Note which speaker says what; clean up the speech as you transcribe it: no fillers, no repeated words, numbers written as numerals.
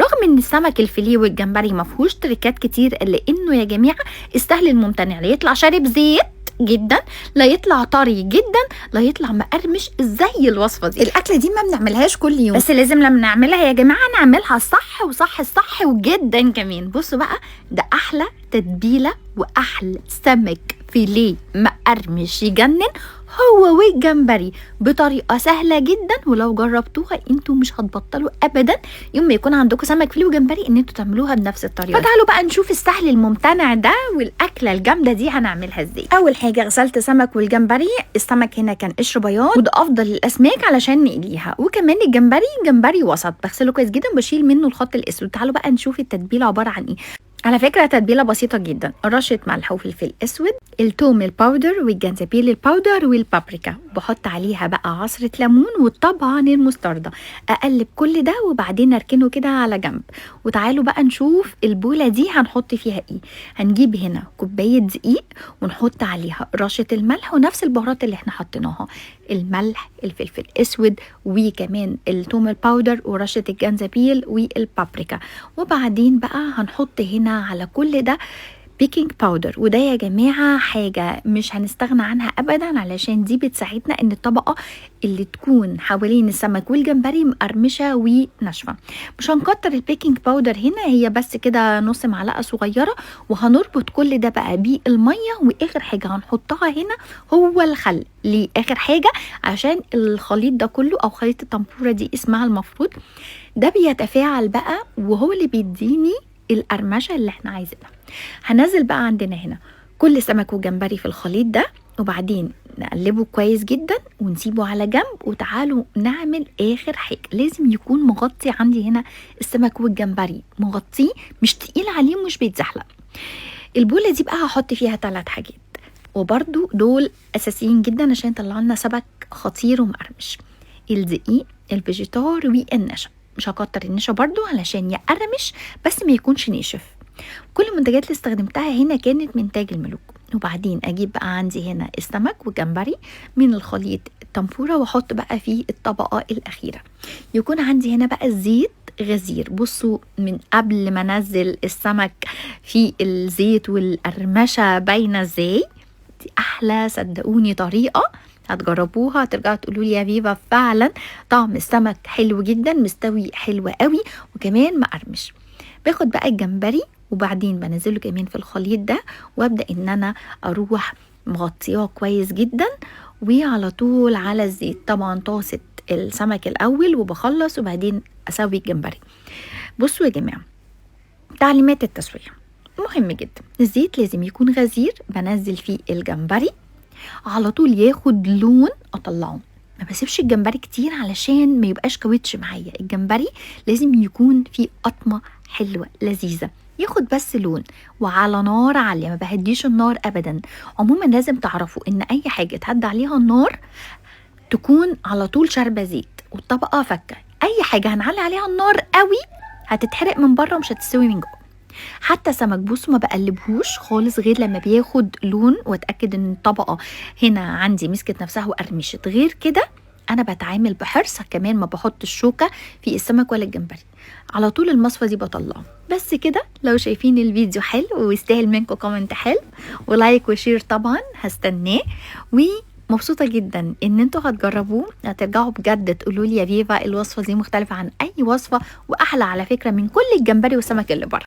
Speaker 1: رغم ان السمك الفيليه والجمبري مفهوش تريكات كتير، الا انه يا جماعه السهل الممتنع، لا يطلع شارب زيت جدا، لا يطلع طري جدا، لا يطلع مقرمش زي الوصفه دي.
Speaker 2: الاكله دي ما بنعملهاش كل يوم،
Speaker 1: بس لازم لما نعملها يا جماعه نعملها صح وصح الصح وجدا كمان. بصوا بقى، ده احلى تتبيله واحلى سمك فيليه مقرمش يجنن هو والجمبري بطريقه سهله جدا، ولو جربتوها انتوا مش هتبطلوا ابدا يوم ما يكون عندكم سمك فيليه وجمبري ان انتوا تعملوها بنفس الطريقه. فتعالوا بقى نشوف السهل الممتنع ده والاكله الجامده دي هنعملها ازاي.
Speaker 2: اول حاجه غسلت سمك والجمبري. السمك هنا كان قشر بياض،
Speaker 1: وده افضل الاسماك علشان نقليها، وكمان الجمبري جمبري وسط بغسله كويس جدا، بشيل منه الخط الاسود. تعالوا بقى نشوف التتبيله عباره عن ايه. على فكره تتبيله بسيطه جدا، رشه ملح وفلفل اسود، التوم الباودر والجنزبيل الباودر والبابريكا، بحط عليها بقى عصره ليمون وطبعا المستردة. اقلب كل ده وبعدين اركنه كده على جنب. وتعالوا بقى نشوف البوله دي هنحط فيها ايه. هنجيب هنا كوبايه دقيق ونحط عليها رشه الملح ونفس البهارات اللي احنا حطيناها، الملح، الفلفل الاسود، وكمان التوم الباودر ورشه الجنزبيل والبابريكا. وبعدين بقى هنحط هنا على كل ده بيكنج باودر، وده يا جماعة حاجة مش هنستغنى عنها أبدا، علشان دي بتساعدنا إن الطبقة اللي تكون حوالين السمك والجمبري مقرمشة وناشفة. مش هنكتر البيكنج باودر هنا، هي بس كده نص معلقة صغيرة، وهنربط كل ده بقى بالمية. وآخر حاجة هنحطها هنا هو الخل، ليه آخر حاجة؟ عشان الخليط ده كله أو خليط التنبورة دي اسمها المفروض، ده بيتفاعل بقى وهو اللي بيديني القرمشه اللي احنا عايزينها. هنزل بقى عندنا هنا كل سمك وجمبري في الخليط ده، وبعدين نقلبه كويس جدا ونسيبه على جنب. وتعالوا نعمل اخر حاجه، لازم يكون مغطي عندي هنا السمك والجمبري، مغطيه مش تقيل عليه ومش بيتزحلق. البوله دي بقى هحط فيها 3 حاجات، وبرده دول اساسيين جدا عشان يطلع لنا سمك خطير ومقرمش: الدقيق، الفيجيتار، والنشا. مش هكتر النشا برضو علشان يقرمش بس ما يكونش ناشف. كل المنتجات اللي استخدمتها هنا كانت من تاج الملوك. وبعدين اجيب بقى عندي هنا السمك وجمبري من الخليط التنبورة واحط بقى في الطبقة الاخيرة. يكون عندي هنا بقى الزيت غزير. بصوا من قبل ما انزل السمك في الزيت والقرمشة باينة ازاي. دي احلى صدقوني طريقة، هتجربوها ترجعوا تقولوا لي يا فيفا فعلا طعم السمك حلو جدا، مستوي حلو قوي وكمان مقرمش. باخد بقى الجمبري وبعدين بنزله كمان في الخليط ده، وابدا ان انا اروح مغطياه كويس جدا وعلى طول على الزيت. طبعا طاسه السمك الاول وبخلص وبعدين اسوي الجمبري. بصوا يا جماعه، تعليمات التسويه مهم جدا. الزيت لازم يكون غزير، بنزل فيه الجمبري على طول ياخد لون اطلعه. ما بسيبش الجمبري كتير علشان ما يبقاش كاوتش معايا. الجمبري لازم يكون فيه قطمه حلوه لذيذه، ياخد بس لون وعلى نار عاليه، ما بهديش النار ابدا. عموما لازم تعرفوا ان اي حاجه تهدى عليها النار تكون على طول شاربه زيت والطبقه فكه. اي حاجه هنعلي عليها النار قوي هتتحرق من بره ومش هتستوي من جوه. حتى سمك بصوا ما بقلبهوش خالص غير لما بياخد لون واتاكد ان الطبقه هنا عندي مسكت نفسها وقرمشت. غير كده انا بتعامل بحرص، كمان ما بحط الشوكه في السمك ولا الجمبري، على طول المصفى دي بطلعه. بس كده. لو شايفين الفيديو حلو ويستاهل منكم كومنت حلو ولايك وشير طبعا هستناه، ومبسوطه جدا ان انتوا هتجربوه، هترجعوا بجد تقولوا لي يا فيفا الوصفه دي مختلفه عن اي وصفه واحلى على فكره من كل الجمبري والسمك اللي بره.